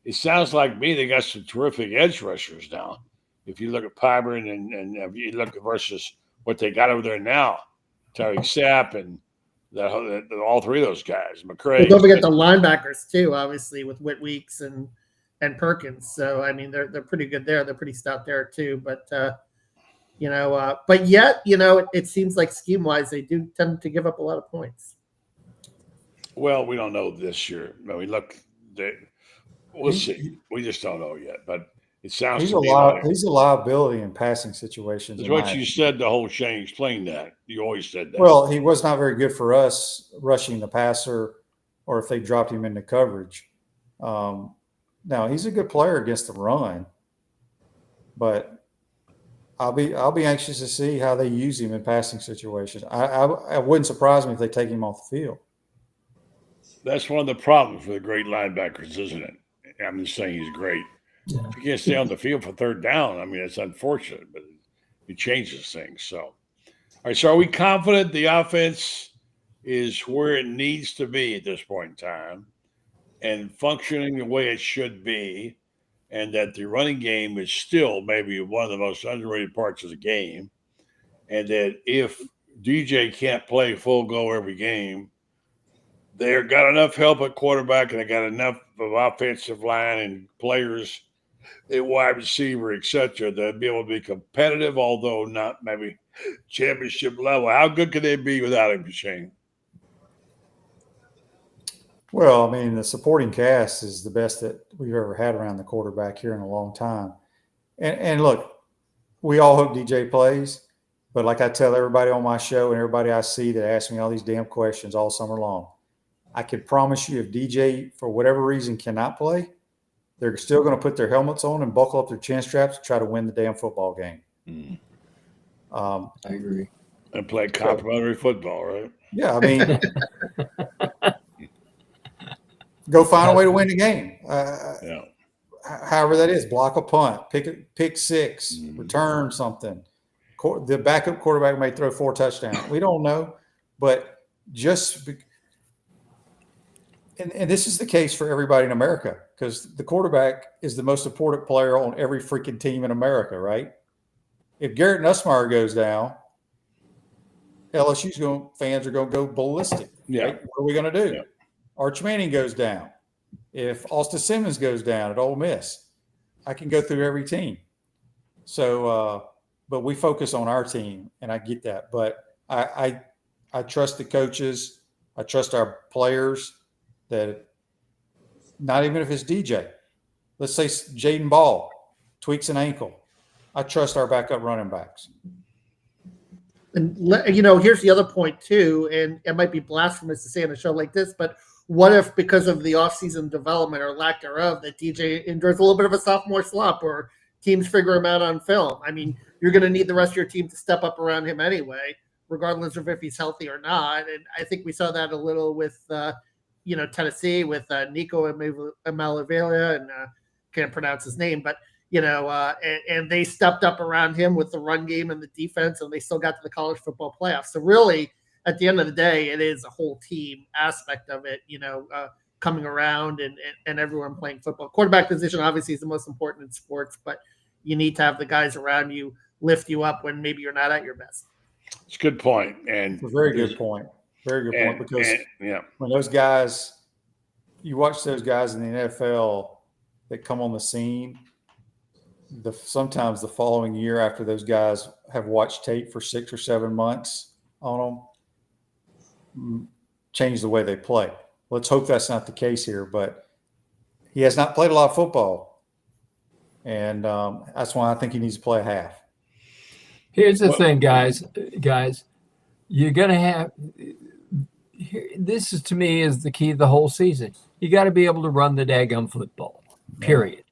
it sounds like me they got some terrific edge rushers now. If you look at Piper and if you look at versus what they got over there now, Terry Sapp and all 3 of those guys, McCray. Well, don't forget the linebackers too, obviously with Whit Weeks and Perkins. So they're pretty good there. They're pretty stout there too. But but yet it seems like scheme wise they do tend to give up a lot of points. Well, we don't know this year. We'll see. We just don't know yet. But it sounds he's a liability in passing situations. That's what you said the whole Shane explained that. You always said that. Well, he was not very good for us rushing the passer or if they dropped him into coverage. Now, he's a good player against the run, but I'll be anxious to see how they use him in passing situations. I wouldn't surprise me if they take him off the field. That's one of the problems for the great linebackers, isn't it? I'm just saying he's great. Yeah. If you can't stay on the field for 3rd down, it's unfortunate, but it changes things. So, all right. So, are we confident the offense is where it needs to be at this point in time and functioning the way it should be? and that the running game is still maybe one of the most underrated parts of the game, and that if DJ can't play full go every game, they've got enough help at quarterback and they got enough of offensive line and players at wide receiver, etc., to be able to be competitive, although not maybe championship level. How good could they be without him, Shane? Well, I mean, the supporting cast is the best that we've ever had around the quarterback here in a long time. And look, we all hope DJ plays, but like I tell everybody on my show and everybody I see that asks me all these damn questions all summer long, I can promise you if DJ, for whatever reason, cannot play, they're still going to put their helmets on and buckle up their chin straps to try to win the damn football game. I agree. And play complimentary football, right? Yeah, I mean, go find a way to win the game. Yeah. However that is, block a punt, pick six, return something. The backup quarterback may throw 4 touchdowns. We don't know, but and this is the case for everybody in America because the quarterback is the most important player on every freaking team in America, right? If Garrett Nussmeier goes down, fans are going to go ballistic. Yeah. Right? What are we going to do? Yeah. Arch Manning goes down. If Austin Simmons goes down at Ole Miss, I can go through every team. So, but we focus on our team, and I get that. But I trust the coaches. I trust our players that not even if it's DJ. Let's say Jaden Ball tweaks an ankle. I trust our backup running backs. And, here's the other point, too, and it might be blasphemous to say on a show like this, but what if because of the offseason development or lack thereof that DJ endures a little bit of a sophomore slump or teams figure him out on film? I mean, you're going to need the rest of your team to step up around him anyway, regardless of if he's healthy or not. And I think we saw that a little with, Tennessee with Nico Amalavela, and can't pronounce his name, but, and they stepped up around him with the run game and the defense, and they still got to the college football playoffs. So really, at the end of the day, it is a whole team aspect of it, coming around and everyone playing football. Quarterback position obviously is the most important in sports, but you need to have the guys around you lift you up when maybe you're not at your best. It's a good point. And it's a very good point. Very good point. Because when those guys, you watch those guys in the NFL that come on the scene, sometimes the following year after those guys have watched tape for 6 or 7 months on them, change the way they play. Let's hope that's not the case here, but he has not played a lot of football. And that's why I think he needs to play half. Here's the thing, guys, you're going to have this is to me is the key of the whole season. You got to be able to run the daggum football, period.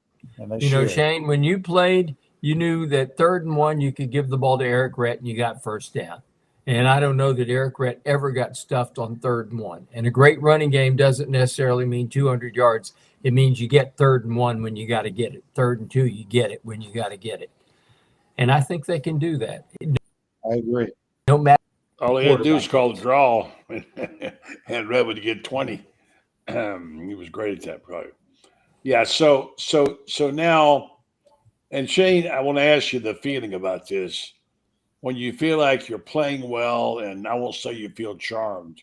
Shane, when you played, you knew that 3rd and 1, you could give the ball to Eric Rhett and you got first down. And I don't know that Eric Rhett ever got stuffed on 3rd and 1. And a great running game doesn't necessarily mean 200 yards. It means you get 3rd and 1 when you got to get it. 3rd and 2, you get it when you got to get it. And I think they can do that. I agree. No matter. All he had to do was call the draw and Red would get 20. He was great at that, probably. Yeah. So now, and Shane, I want to ask you the feeling about this. When you feel like you're playing well, and I won't say you feel charmed,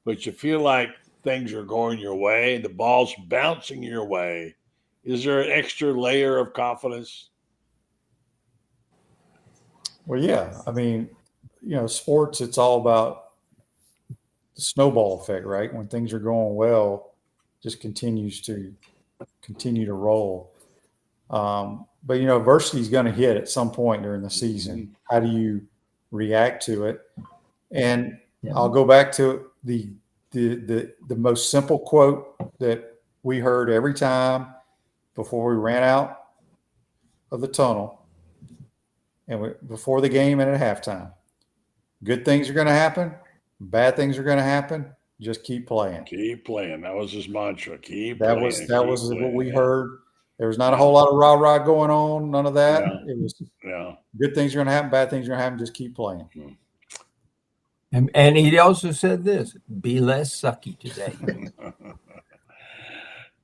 but you feel like things are going your way, the ball's bouncing your way, is there an extra layer of confidence? Well, yeah. I mean, sports, it's all about the snowball effect, right? When things are going well, just continues to roll. But adversity is going to hit at some point during the season. How do you react to it? And I'll go back to the most simple quote that we heard every time before we ran out of the tunnel and before the game and at halftime. Good things are going to happen. Bad things are going to happen. Just keep playing. Keep playing. That was his mantra. That was what we heard. There was not a whole lot of rah-rah going on. None of that. Yeah. It was good things are going to happen. Bad things are going to happen. Just keep playing. And he also said this: be less sucky today.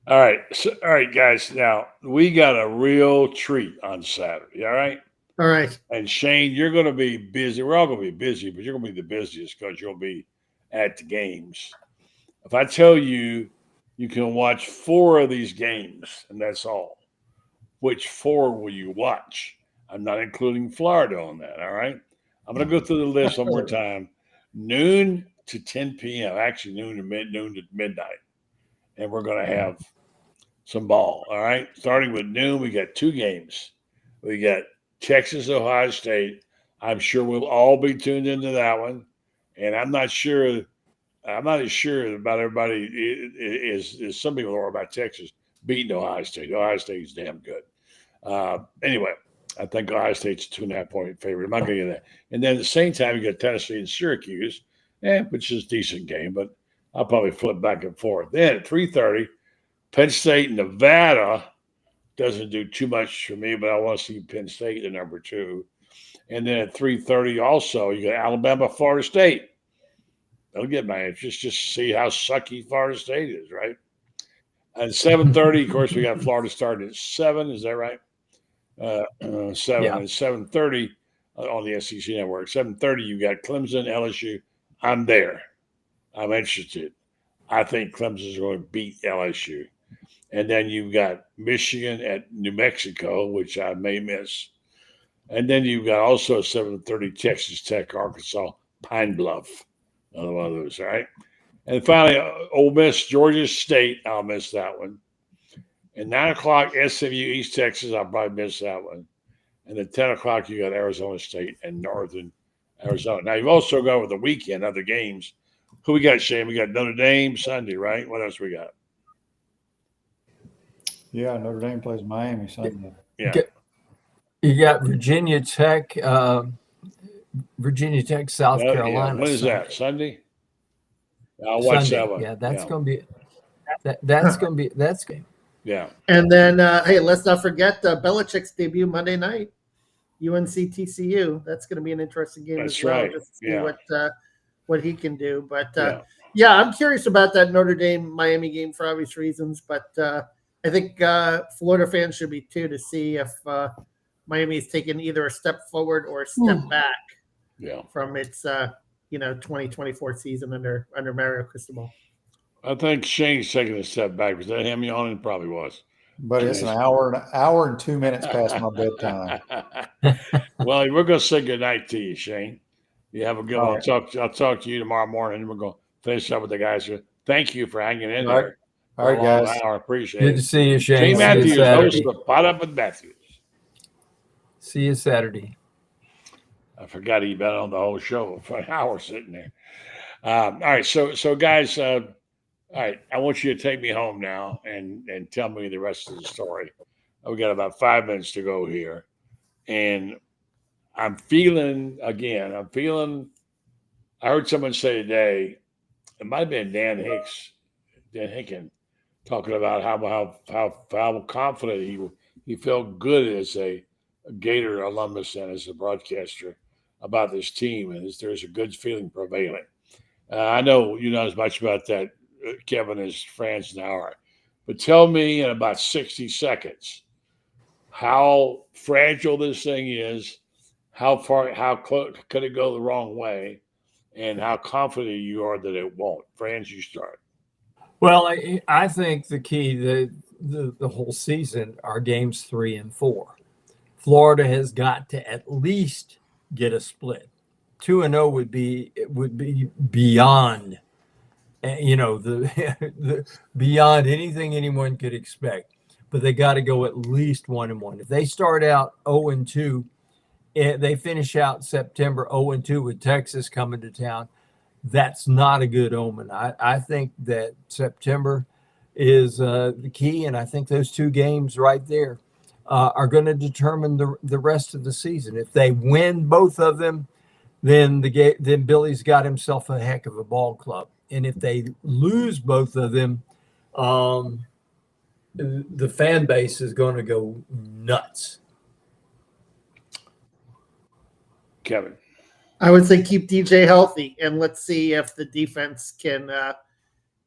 All right. All right, guys. Now, we got a real treat on Saturday. All right. All right. And Shane, you're going to be busy. We're all going to be busy, but you're going to be the busiest because you'll be at the games. If I tell you you can watch 4 of these games, and that's all, which 4 will you watch? I'm not including Florida on that. All right. I'm going to go through the list one more time. Noon to 10 p.m. Actually, noon to midnight. And we're going to have some ball. All right. Starting with noon, we got 2 games. We got Texas, Ohio State. I'm sure we'll all be tuned into that one. And I'm not as sure about everybody is some people are about Texas beating Ohio State. Ohio State's damn good. Anyway, I think Ohio State's a 2.5-point favorite. I'm not going to get that. And then at the same time, you got Tennessee and Syracuse, which is a decent game, but I'll probably flip back and forth. Then at 3:30, Penn State and Nevada doesn't do too much for me, but I want to see Penn State at number 2. And then at 3:30 also, you got Alabama, Florida State. That'll get my interest just to see how sucky Florida State is, right? And 7:30, of course, we got Florida starting at 7. Is that right? 7 Yeah. and 7:30 on the SEC network. 7:30, you got Clemson, LSU. I'm there. I'm interested. I think Clemson's going to beat LSU. And then you've got Michigan at New Mexico, which I may miss. And then you've got also 7:30 Texas Tech, Arkansas, Pine Bluff. Another one of those, all right? And finally, Ole Miss, Georgia State. I'll miss that one. And 9 o'clock, SMU, East Texas. I'll probably miss that one. And then 10 o'clock, you got Arizona State and Northern Arizona. Now, you've also got with the weekend, other games. Who we got, Shane? We got Notre Dame Sunday, right? What else we got? Yeah, Notre Dame plays Miami Sunday. Yeah. You got Virginia Tech, South Carolina. When is that? Sunday? I'll watch Sunday. that one. Yeah, that's going to be that's going to be that's game. Yeah. And then, hey, let's not forget Belichick's debut Monday night, UNC TCU. That's going to be an interesting game That's as well. right. Just to see Yeah. what he can do. But yeah, I'm curious about that Notre Dame Miami game for obvious reasons. But I think Florida fans should be too, to see if Miami is taking either a step forward or a step back from its 2024 season under Mario Cristobal. I think Shane's taking a step back. Was that him yawning? Probably was. But it's an hour and 2 minutes past my bedtime. Well, we're going to say goodnight to you, Shane. You have a good one. I'll talk to you tomorrow morning. We're going to finish up with the guys here. Thank you for hanging in there. All right, guys. I appreciate Good it. to see you, Shane. Shane Matthews, host of Pot Up with Matthews. See you Saturday. I forgot he'd been on the whole show for an hour sitting there. All right, so guys, all right, I want you to take me home now and tell me the rest of the story. We got about 5 minutes to go here, and I heard someone say today, it might have been Dan Hinkin, talking about how confident he felt good as a Gator alumnus and as a broadcaster about this team, and there's a good feeling prevailing. I know you know as much about that, Kevin, as Franz and I are, but tell me in about 60 seconds how fragile this thing is, how close could it go the wrong way, and how confident you are that it won't. Franz, you start. Well, I think the key, the whole season, are games 3 and 4. Florida has got to at least get a split. 2-0 would be beyond, the beyond anything anyone could expect. But they got to go at least 1-1. If they start out 0-2, they finish out September 0-2 with Texas coming to town. That's not a good omen. I think that September is the key, and I think those 2 games right there are going to determine the rest of the season. If they win both of them, then Billy's got himself a heck of a ball club. And if they lose both of them, the fan base is going to go nuts. Kevin. I would say keep DJ healthy, and let's see if the defense can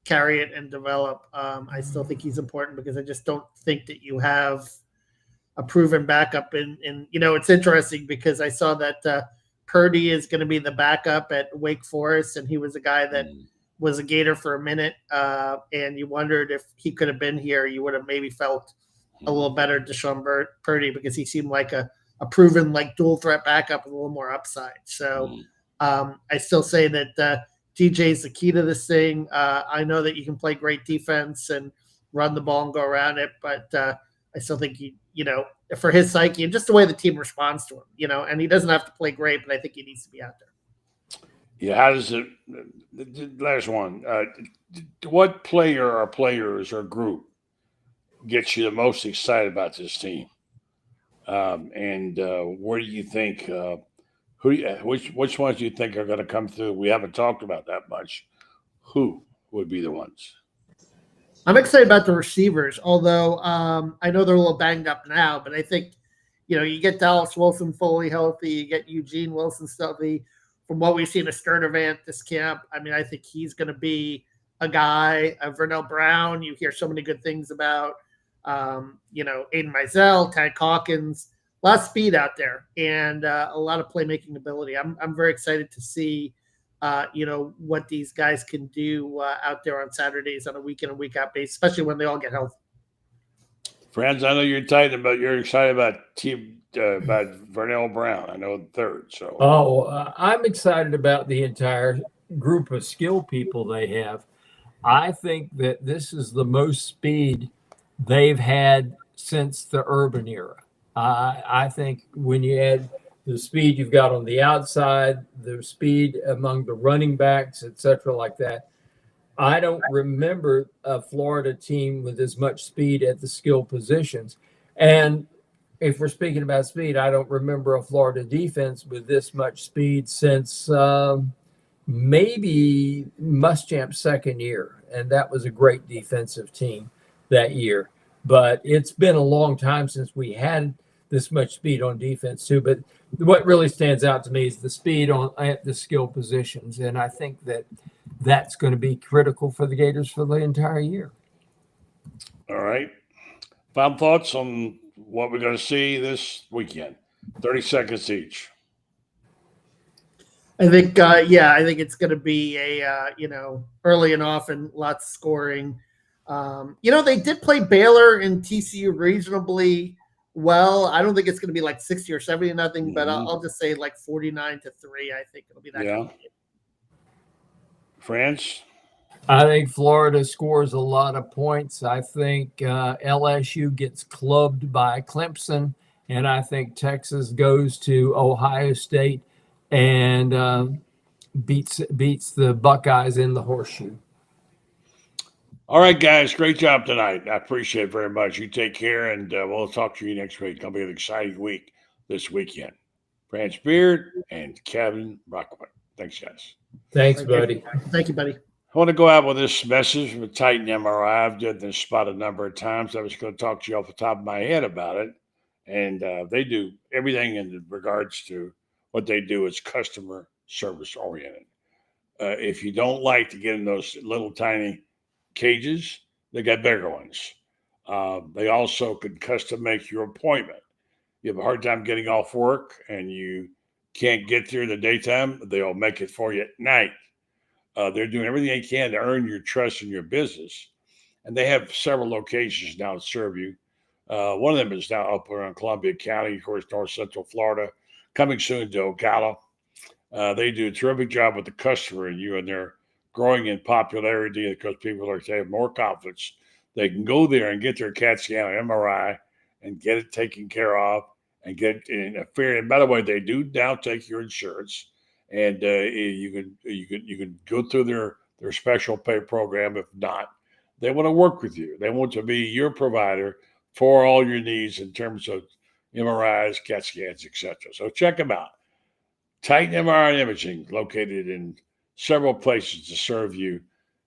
carry it and develop. I still think he's important because I just don't think that you have a proven backup. And it's interesting because I saw that Purdy is going to be the backup at Wake Forest, and he was a guy that was a Gator for a minute, and you wondered if he could have been here. You would have maybe felt a little better Deshaun Purdy because he seemed like a proven like dual threat backup with a little more upside. So I still say that DJ is the key to this thing. I know that you can play great defense and run the ball and go around it, but I still think for his psyche and just the way the team responds to him, and he doesn't have to play great, but I think he needs to be out there. Yeah, how does it? The last one. What player or players or group gets you the most excited about this team? And where do you think? Which ones do you think are going to come through? We haven't talked about that much. Who would be the ones? I'm excited about the receivers, although I know they're a little banged up now, but I think, you get Dallas Wilson fully healthy, you get Eugene Wilson healthy. From what we've seen of Sturdivant this camp, I mean, I think he's going to be a guy. Vernell Brown, you hear so many good things about. Aiden Mizell, Ty Hawkins, a lot of speed out there and a lot of playmaking ability. I'm very excited to see what these guys can do out there on Saturdays on a week in and week out basis, especially when they all get healthy. Franz, I know you're you're excited about about Vernell Brown. I know the third. So I'm excited about the entire group of skill people they have. I think that this is the most speed they've had since the Urban era. I think when you add the speed you've got on the outside, the speed among the running backs, etc., like that, I don't remember a Florida team with as much speed at the skill positions. And if we're speaking about speed, I don't remember a Florida defense with this much speed since maybe Muschamp's second year. And that was a great defensive team that year. But it's been a long time since we had this much speed on defense too. But what really stands out to me is the speed at the skill positions. And I think that's going to be critical for the Gators for the entire year. All right. Final thoughts on what we're going to see this weekend. 30 seconds each. I think, I think it's going to be early and often, lots of scoring. They did play Baylor and TCU reasonably well. I don't think it's going to be like 60 or 70-0, but I'll just say like 49-3. I think it'll be that. Yeah. France? I think Florida scores a lot of points. I think LSU gets clubbed by Clemson, and I think Texas goes to Ohio State and beats the Buckeyes in the horseshoe. All right, guys. Great job tonight. I appreciate it very much. You take care, and we'll talk to you next week. It'll be an exciting week this weekend. Franz Beard and Kevin Brockway. Thanks, guys. Thanks, buddy. Thank you, buddy. I want to go out with this message from Titan MRI. I've done this spot a number of times. I was going to talk to you off the top of my head about it. And they do everything in regards to what they do is customer service oriented. If you don't like to get in those little tiny cages, they got bigger ones. They also could custom make your appointment. You have a hard time getting off work and you can't get there in the daytime, they'll make it for you at night. They're doing everything they can to earn your trust in your business. And they have several locations now to serve you. One of them is now up around Columbia County, of course, north central Florida, coming soon to Ocala. They do a terrific job with the customer and they're growing in popularity because people are saying more confidence. They can go there and get their CAT scan or MRI and get it taken care of and get it in a fair. And by the way, they do now take your insurance. And you can go through their special pay program. If not, they want to work with you. They want to be your provider for all your needs in terms of MRIs, CAT scans, etc. So check them out. Titan MRI and Imaging, located in several places to serve you.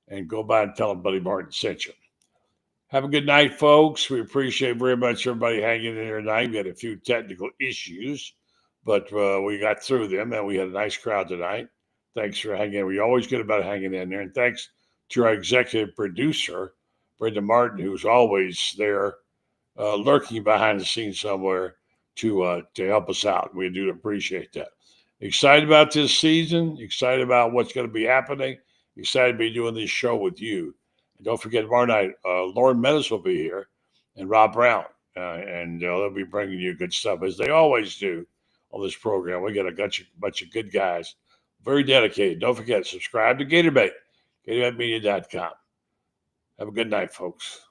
And go by and tell them Buddy Martin sent you. Have a good night, folks. We appreciate very much everybody hanging in there tonight. We had a few technical issues, but we got through them, and we had a nice crowd tonight. Thanks for hanging in. We're always good about hanging in there. And thanks to our executive producer, Brenda Martin, who's always there, lurking behind the scenes somewhere to help us out. We do appreciate that. Excited about this season. Excited about what's going to be happening. Excited to be doing this show with you. And don't forget, tomorrow night, Lauren Meadows will be here and Rob Brown. And they'll be bringing you good stuff, as they always do on this program. We got a bunch of good guys, very dedicated. Don't forget, subscribe to GatorBait, GatorBaitMedia.com. Have a good night, folks.